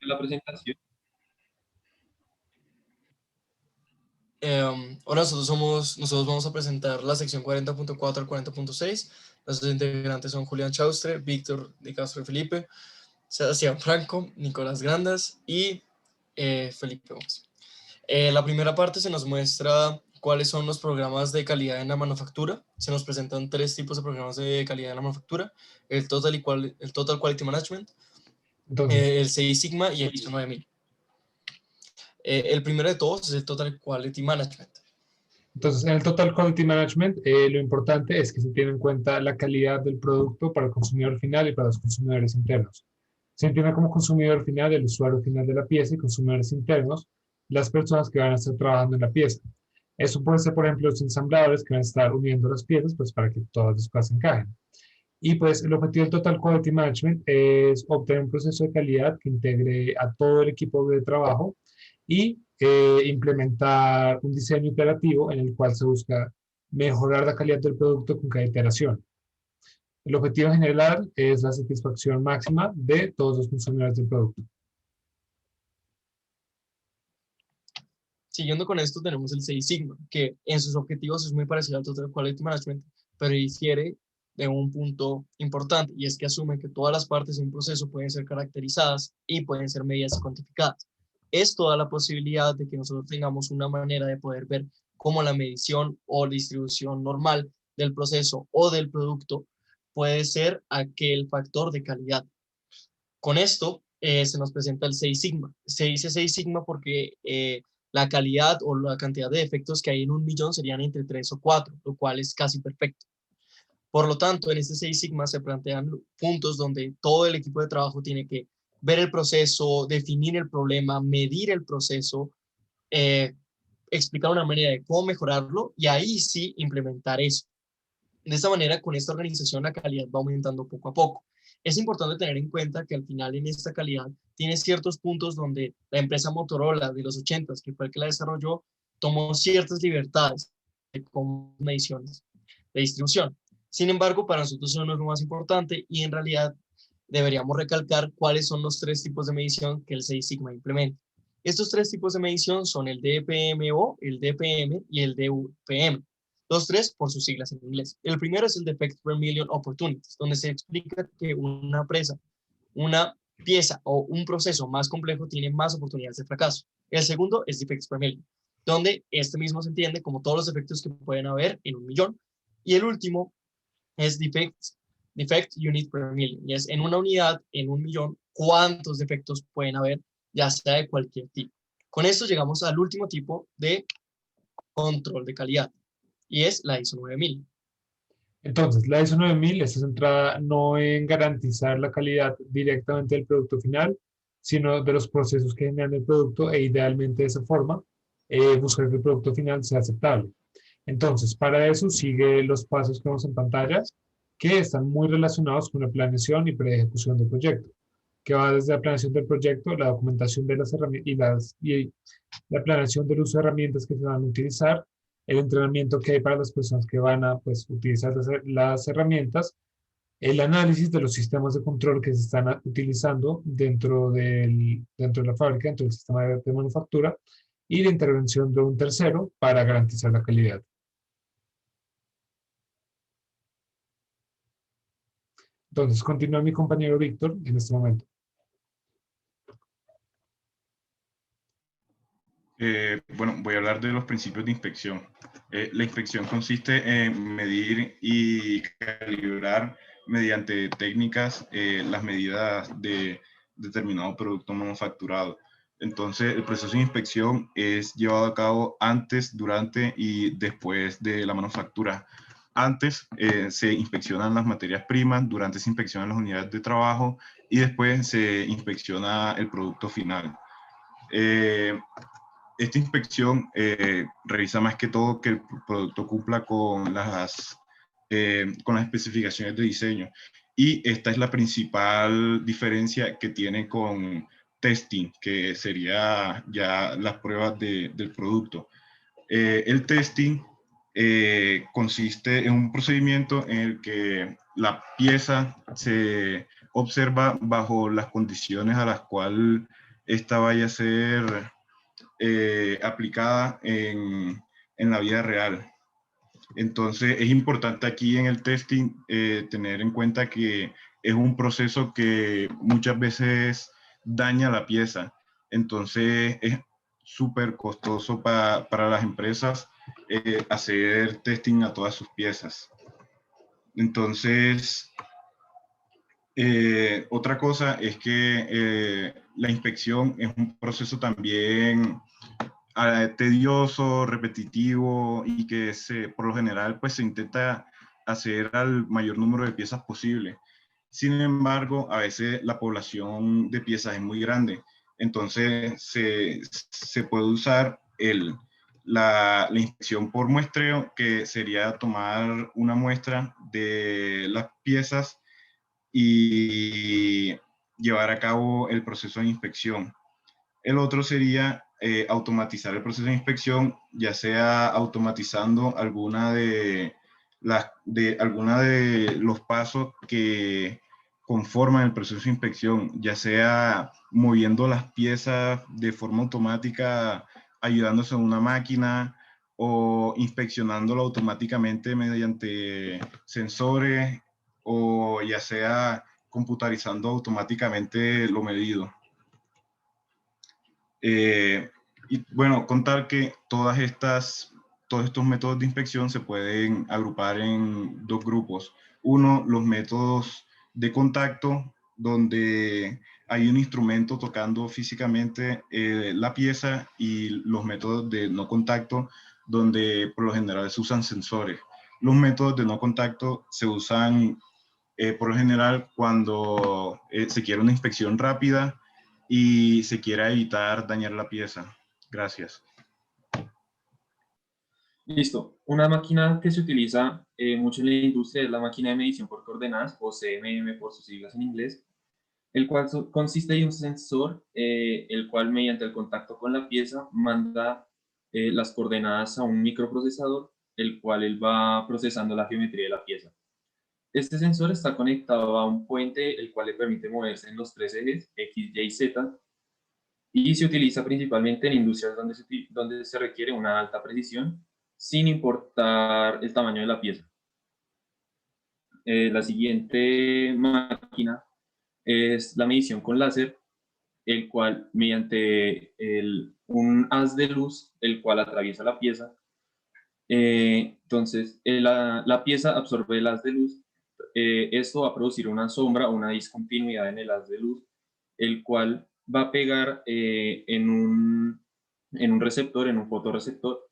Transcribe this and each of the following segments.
la presentación. Ahora nosotros vamos a presentar la sección 40.4 al 40.6. Nuestros integrantes son Julián Chaustre, Víctor de Castro Felipe, Sebastián Franco, Nicolás Grandas y Felipe Gómez. La primera parte se nos muestra cuáles son los programas de calidad en la manufactura. Se nos presentan 3 tipos de programas de calidad en la manufactura: el Total Quality Management, Entonces, el 6 Sigma y el ISO 9000. El primero de todos es el Total Quality Management. en el Total Quality Management, lo importante es que se tiene en cuenta la calidad del producto para el consumidor final y para los consumidores internos. Se entiende como consumidor final el usuario final de la pieza y consumidores internos las personas que van a estar trabajando en la pieza. Eso puede ser, por ejemplo, los ensambladores que van a estar uniendo las piezas pues, para que todas las cosas encajen. Y pues el objetivo del Total Quality Management es obtener un proceso de calidad que integre a todo el equipo de trabajo y implementar un diseño iterativo en el cual se busca mejorar la calidad del producto con cada iteración. El objetivo general es la satisfacción máxima de todos los consumidores del producto. Siguiendo con esto tenemos el 6 Sigma, que en sus objetivos es muy parecido al Total Quality Management, pero difiere de un punto importante, y es que asume que todas las partes de un proceso pueden ser caracterizadas y pueden ser medidas y cuantificadas. Esto da la posibilidad de que nosotros tengamos una manera de poder ver cómo la medición o distribución normal del proceso o del producto puede ser aquel factor de calidad. Con esto se nos presenta el 6 Sigma. Se dice 6 Sigma porque la calidad o la cantidad de defectos que hay en 1.000.000 serían entre 3 o 4, lo cual es casi perfecto. Por lo tanto, en este 6 Sigma se plantean puntos donde todo el equipo de trabajo tiene que ver el proceso, definir el problema, medir el proceso, explicar una manera de cómo mejorarlo y ahí sí implementar eso. De esta manera, con esta organización, la calidad va aumentando poco a poco. Es importante tener en cuenta que al final en esta calidad tiene ciertos puntos donde la empresa Motorola de los 80s, que fue el que la desarrolló, tomó ciertas libertades con mediciones de distribución. Sin embargo, para nosotros eso no es lo más importante y en realidad deberíamos recalcar cuáles son los 3 tipos de medición que el 6 Sigma implementa. Estos 3 tipos de medición son el DPMO, el DPM y el DUPM. Los 3 por sus siglas en inglés. El primero es el Defect Per Million Opportunities, donde se explica que una pieza o un proceso más complejo tiene más oportunidades de fracaso. El segundo es Defects Per Million, donde este mismo se entiende como todos los defectos que pueden haber en 1.000.000. Y el último es Defect Unit Per Million, y es en una unidad, en 1.000.000, cuántos defectos pueden haber, ya sea de cualquier tipo. Con esto llegamos al último tipo de control de calidad, y es la ISO 9000. Entonces, la ISO 9000 está centrada no en garantizar la calidad directamente del producto final, sino de los procesos que generan el producto e idealmente de esa forma buscar que el producto final sea aceptable. Entonces, para eso sigue los pasos que vemos en pantalla, que están muy relacionados con la planeación y pre-ejecución del proyecto, que va desde la planeación del proyecto, la documentación de las herramientas y la planeación del uso de herramientas que se van a utilizar, el entrenamiento que hay para las personas que van a pues, utilizar las herramientas, el análisis de los sistemas de control que se están utilizando dentro de la fábrica, dentro del sistema de manufactura, y la intervención de un tercero para garantizar la calidad. Entonces, continúa mi compañero Víctor en este momento. Bueno, voy a hablar de los principios de inspección. La inspección consiste en medir y calibrar mediante técnicas las medidas de determinado producto manufacturado. Entonces, el proceso de inspección es llevado a cabo antes, durante y después de la manufactura. Antes se inspeccionan las materias primas, durante se inspeccionan las unidades de trabajo y después se inspecciona el producto final. Esta inspección revisa más que todo que el producto cumpla con las especificaciones de diseño. Y esta es la principal diferencia que tiene con testing, que sería ya las pruebas del producto. El testing consiste en un procedimiento en el que la pieza se observa bajo las condiciones a las cuales esta vaya a ser aplicada en la vida real. Entonces, es importante aquí en el testing tener en cuenta que es un proceso que muchas veces daña la pieza. Entonces, es súper costoso para las empresas hacer testing a todas sus piezas. Entonces, otra cosa es que la inspección es un proceso también tedioso, repetitivo y que por lo general pues se intenta hacer al mayor número de piezas posible. Sin embargo, a veces la población de piezas es muy grande, entonces se puede usar la inspección por muestreo, que sería tomar una muestra de las piezas y llevar a cabo el proceso de inspección. El otro sería automatizar el proceso de inspección, ya sea automatizando alguna de los pasos que conforman el proceso de inspección, ya sea moviendo las piezas de forma automática, ayudándose a una máquina o inspeccionándolo automáticamente mediante sensores o ya sea computarizando automáticamente lo medido. Y bueno, contar que todos estos métodos de inspección se pueden agrupar en dos grupos. Uno, los métodos de contacto, donde hay un instrumento tocando físicamente la pieza, y los métodos de no contacto, donde por lo general se usan sensores. Los métodos de no contacto se usan por lo general cuando se quiere una inspección rápida y se quiera evitar dañar la pieza. Gracias. Listo. Una máquina que se utiliza mucho en la industria es la máquina de medición por coordenadas, o CMM por sus siglas en inglés, el cual consiste en un sensor, el cual mediante el contacto con la pieza manda las coordenadas a un microprocesador, el cual él va procesando la geometría de la pieza. Este sensor está conectado a un puente, el cual le permite moverse en los tres ejes X, Y y Z, y se utiliza principalmente en industrias donde se requiere una alta precisión, sin importar el tamaño de la pieza. La siguiente máquina es la medición con láser, el cual mediante un haz de luz, el cual atraviesa la pieza. Entonces, la pieza absorbe el haz de luz. Esto va a producir una sombra o una discontinuidad en el haz de luz, el cual va a pegar en un receptor, en un fotorreceptor,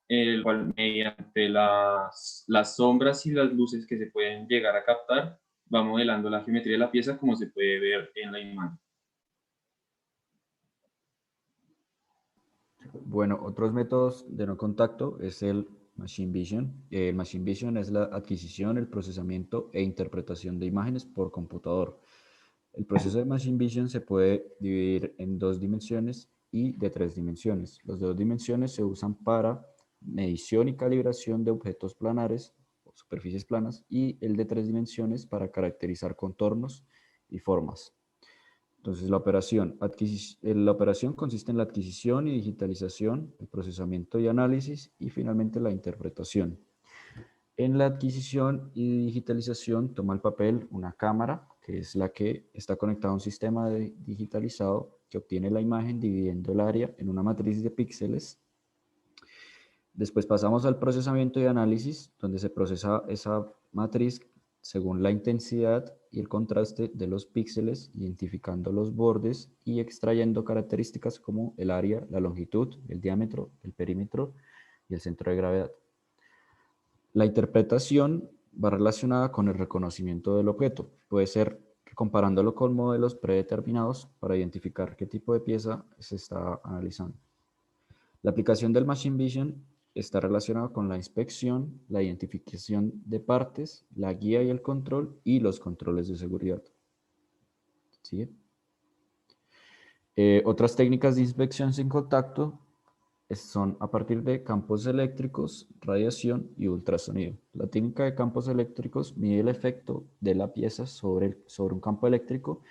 el cual mediante las sombras y las luces que se pueden llegar a captar, va modelando la geometría de la pieza, como se puede ver en la imagen. Bueno, otros métodos de no contacto es el Machine Vision. El Machine Vision es la adquisición, el procesamiento e interpretación de imágenes por computador. El proceso de Machine Vision se puede dividir en 2 dimensiones y de 3 dimensiones. Los de 2 dimensiones se usan para medición y calibración de objetos planares o superficies planas, y el de 3 dimensiones para caracterizar contornos y formas. Entonces, la operación consiste en la adquisición y digitalización, el procesamiento y análisis, y finalmente la interpretación. En la adquisición y digitalización toma el papel una cámara, que es la que está conectada a un sistema digitalizado que obtiene la imagen dividiendo el área en una matriz de píxeles. Después pasamos al procesamiento y análisis, donde se procesa esa matriz según la intensidad y el contraste de los píxeles, identificando los bordes y extrayendo características como el área, la longitud, el diámetro, el perímetro y el centro de gravedad. La interpretación va relacionada con el reconocimiento del objeto. Puede ser comparándolo con modelos predeterminados para identificar qué tipo de pieza se está analizando. La aplicación del Machine Vision está relacionada con la inspección, la identificación de partes, la guía y el control, y los controles de seguridad. ¿Sigue? Otras técnicas de inspección sin contacto son a partir de campos eléctricos, radiación y ultrasonido. La técnica de campos eléctricos mide el efecto de la pieza sobre un campo eléctrico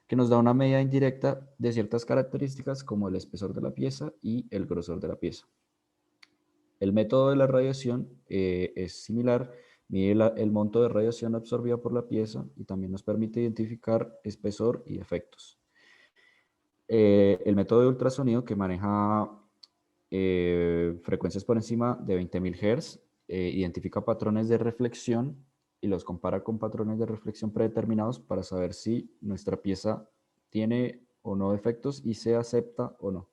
que nos da una medida indirecta de ciertas características como el espesor de la pieza y el grosor de la pieza. El método de la radiación es similar, mide el monto de radiación absorbida por la pieza y también nos permite identificar espesor y efectos. El método de ultrasonido, que maneja frecuencias por encima de 20.000 Hz, identifica patrones de reflexión y los compara con patrones de reflexión predeterminados para saber si nuestra pieza tiene o no efectos y se acepta o no.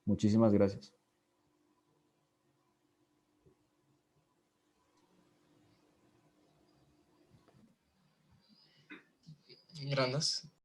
Muchísimas gracias. Gracias.